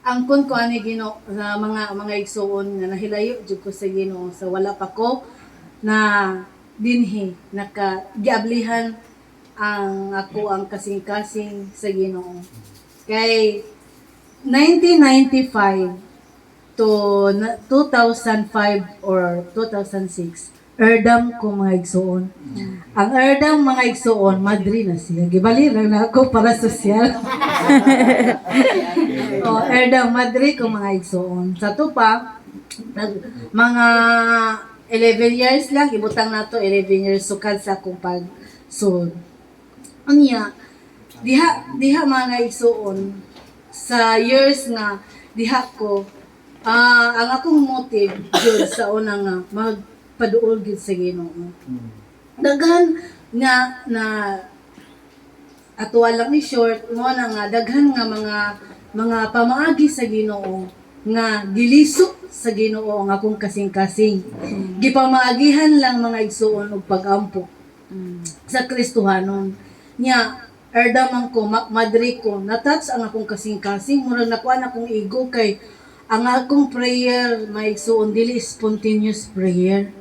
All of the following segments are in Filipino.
angkon ko ani Ginoo sa mga igsoon nga nahilayo jud ko sa Ginoo sa wala pa ko na dinhi nakagiablihan ang ako ang kasing-kasing sa Ginoo. Kay 1995 to 2005 or 2006, Erdam ko mga igsoon. Ang Erdam mga igsoon, Madri na siya. Gibali lang na ako para sosyal. Erdam Madri ko mga igsoon. Sa to pa, mga 11 years lang, ibutang na to 11 years sukad sa akong pag-sud. Unya, diha mga igsoon, sa years nga diha ko, ang akong motive jud sa una nga magpaduol gid sa Ginoo. Daghan nga na atuwa lang ni short mo na nga daghan nga mga pamaagi sa Ginoo nga gilisok sa Ginoo ang akong kasing-kasing. Gipamaagihan lang mga igsoon og pag-ampo sa Kristohanon. Nya erdamang ko madri ko natouch ang akong kasing-kasing murag nakuan akong ego kay ang akong prayer, may igsoon, dili spontaneous prayer.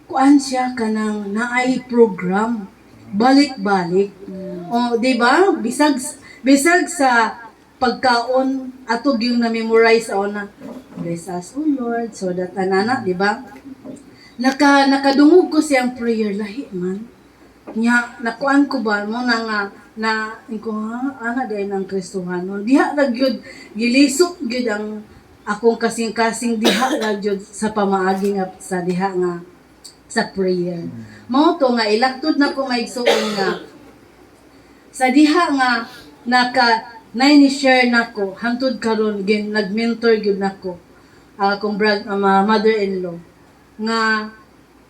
Kuan siya kanang naay program. Balik-balik. O, di ba? Bisag sa pagkaon, ato yung na-memorize o na, bless us, O Lord, so that anana, di ba? Nakadungog ko siyang prayer, lahi man. Nya, nakuan ko ba mo na ko ana dahil ng Kristohanon. Diha na gyud gilisok gyud ang akong kasing-kasing diha na jud sa pamaagi nga sa diha nga sa prayer. Mao to nga ilaktod na ko maigsuon nga sa diha nga ni share nako hangtod karon gin nag-mentor gyud nako akong mother-in-law nga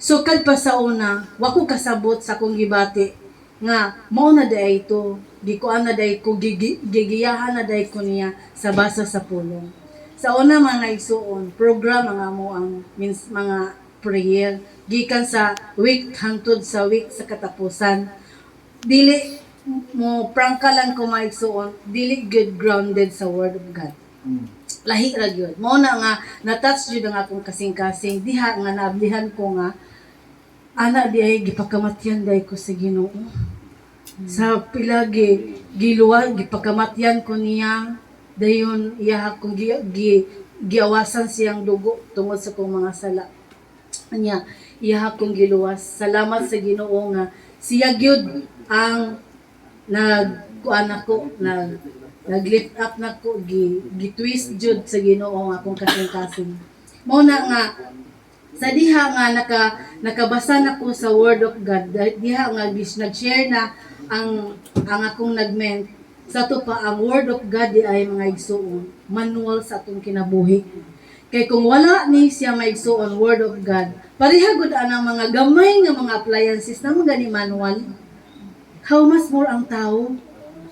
sukad pa sa una wa ko kasabot sa akong gibati nga mao na day ito di ko ana day ko gigiyahan na day ko niya sa basa sa pulong. Sa una mga igsuon, program mga mo ang mga prayer gikan sa week hangtod sa week sa katapusan. Dili mo prangkalan ko mga igsuon, dili good grounded sa word of God. Lahi ra gyud. Mao na nga na-touch jud ang akong kasing-kasing diha nga naablihan ko nga ana di ay gipakamatyan day ko sa Ginoo. Sa pilagi giluwa gipakamatyan ko niya dayon iya akong giawasan siyang dugo tungod sa kong mga sala. Anya iya akong giluwas. Salamat sa Ginoo nga siya gyud ang nagkuan ako nag-lift up nako gi-twist jud sa Ginoo ang akong kasing-kasing. Mao na nga sa diha nga nakabasa nako sa Word of God, diha nga nag-share na ang akong nagment sa to pa ang Word of God di ay mga igsuon, manual sa atong kinabuhi. Kay kung wala ni siya maigsuon Word of God, pareha gud ang mga gamay nga mga appliances na mga ni manual. How much more ang tao?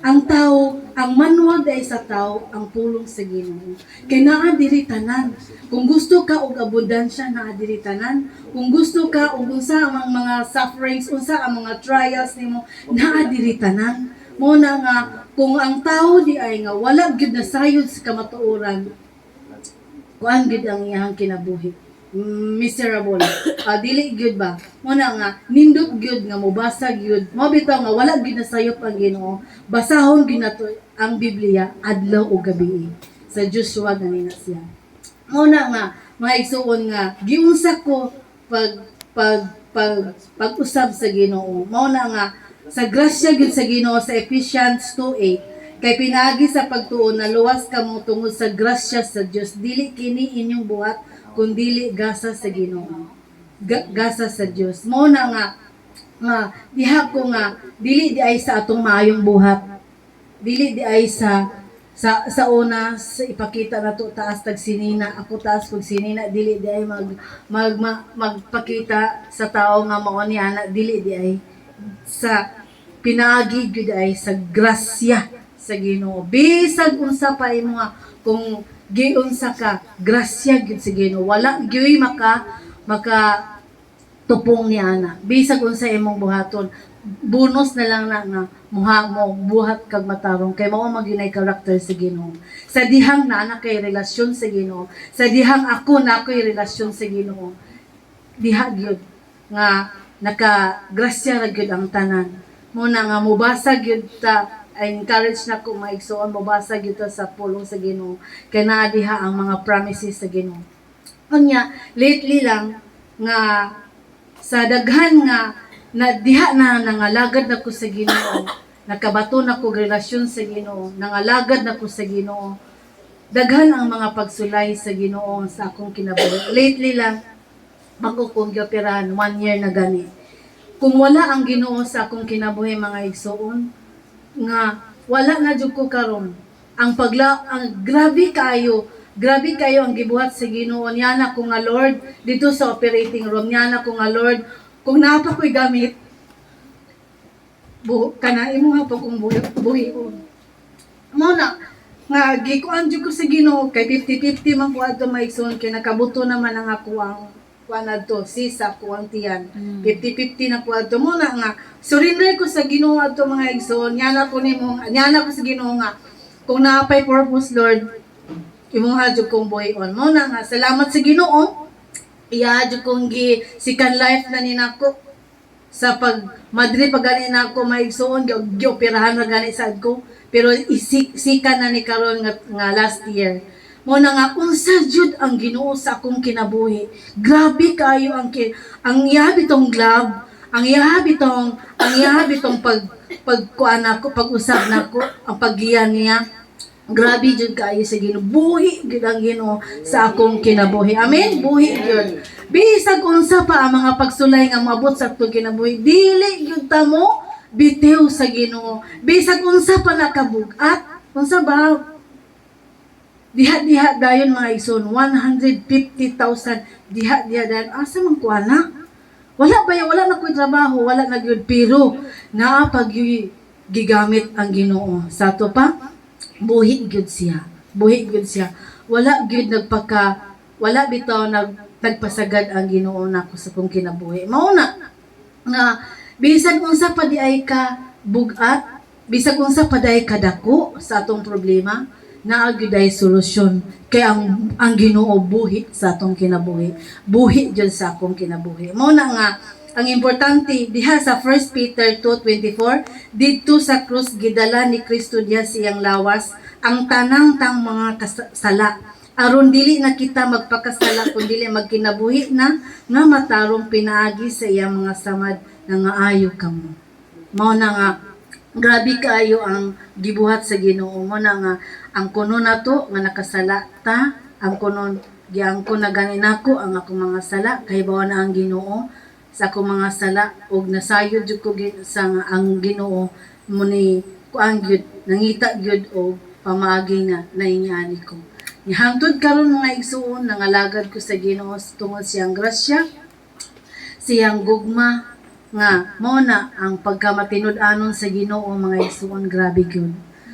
Ang manual day sa tao, ang pulong sa Ginoo. Kay naa diri tanan. Kung gusto ka og abundansya, naa diri tanan. Kung gusto ka og unsa ang mga sufferings, unsa ang mga trials nimo, naa diri tanan. Mo na nga kung ang tao di ay nga wala gyud na sayod sa kamatuoran, kuan gyud ang iyang kinabuhi. Miserable. Dili gyud ba? Mo na nga nindot gyud nga mobasag gyud. Mo bitaw nga wala gyud na sayop ang Ginoo. Basahon gyud nato ang Biblia adlaw ug gabi. Sa Joshua ganina siya. Mo na nga mga igsuon nga giunsa ko pag-usab sa Ginoo. Mo na nga sa grasya gyud sa Ginoo sa Ephesians 2:8 kay pinaagi sa pagtuon na luwas kamo tungod sa grasya sa Dios dili kini inyong buhat kundi gasa sa Ginoo. Gasa sa Dios. Mao na nga diha ko nga dili di ay sa atong maayong buhat. Dili di ay sa una sa ipakita nato taas tag sinina ako taas kog sinina dili di ay magpakita sa tao nga mao ni ana dili di ay sa pinaagi gyud ay sa grasya sa Ginoo. Bisag unsa pa imo nga kung giunsa ka grasya gyud sa Ginoo. Wala gyud maka tupong ni ana. Bisag unsa imong buhaton, bonus na lang na nga muha mo buhat kag matarong kay mao maginay karakter sa Ginoo. Sa dihang naa kay relasyon sa Ginoo, sa dihang ako na ako'y relasyon sa Ginoo, diha gyud nga nakagrasya ra gyud ang tanan. Muna nga mubasa gyud ta, I encourage na ko maigsoon mubasa gyud ta sa pulong sa Ginoo kay naa diha ang mga promises sa Ginoo. Unya lately lang nga sa daghan nga na diha na nangalagad na ko sa Ginoo, nakabato na ko relasyon sa Ginoo, nangalagad na ko sa Ginoo. Daghan ang mga pagsulay sa Ginoo sa akong kinabuhi. Lately lang ako kong gioperahan 1 year na gani. Kung wala ang Ginoo sa akong kinabuhi mga igsoon, nga wala na jud ko karon. Ang grabe kayo ang gibuhat sa Ginoo. Niya na ko nga Lord dito sa operating room. Niya na ko nga Lord kung napa ko'y gamit, kana imo nga po kung buhion. Muna, nga gikuan jud ko sa Ginoo kay 50-50 man po ato maigsoon kay nakabuto naman ang ako ang kuan adto sisa ko ang tiyan. 50-50 na po ato muna nga surrender ko sa Ginoo ato mga igsoon. Yana ko sa Ginoo nga kung naapay purpose Lord, imuha jud kong buhion. Muna nga salamat sa Ginoo. Iya jud kong second life na ninako sa pag Madrid pag gani na ako maigsoon gioperahan na gani sad ko pero isika na ni karon nga last year mo na nga unsa jud ang Ginoo sa akong kinabuhi. Grabe kayo ang iyabi tong glove, ang iyabi tong pagkuan ako, pag-usab nako, ang paggiyan niya. Grabe jud kayo sa Ginoo. Buhi jud ang Ginoo sa akong kinabuhi. Amen. Buhi jud. Bisag unsa pa ang mga pagsulay nga maabot sa akong kinabuhi, dili jud ta mo bitiw sa Ginoo. Bisag unsa pa nakabugat, unsa ba diha dayon mga ison 150,000 diha dayon asa man kuana? Wala na ko'y trabaho, wala na gyud pero naa pag gigamit ang Ginoo sa to pa. Buhi gyud siya. Wala bitaw nagpasagad ang Ginoo nako sa kong kinabuhi. Mao na nga bisan unsa pa di ay ka bugat, bisan unsa pa di ay kadako sa atong problema, naa gyud ay solusyon kay ang Ginoo buhi sa atong kinabuhi. Buhi gyud sa akong kinabuhi. Mao na nga ang importante diha sa 1 Peter 2:24, didto sa krus gidala ni Kristo diha siyang lawas ang tanang mga sala aron dili na kita magpakasala kundi magkinabuhi na nga matarong pinaagi sa iyang mga samad nga ngaayo kamo. Mao na nga grabe kaayo ang gibuhat sa Ginoo. Mao na nga ang kuno nato nga nakasala ta, ang kuno giangko na gani nako ang akong mga sala kay bawa na ang Ginoo sa akong mga sala ug nasayod jud ko sa ang Ginoo muni kuan gyud nangita gyud og pamaagi na naingali ko. Hangtod karon mga igsuon nangalagad ko sa Ginoo tungod siyang grasya, siyang gugma nga mao na ang pagkamatinud-anon sa Ginoo mga igsuon grabe gyud.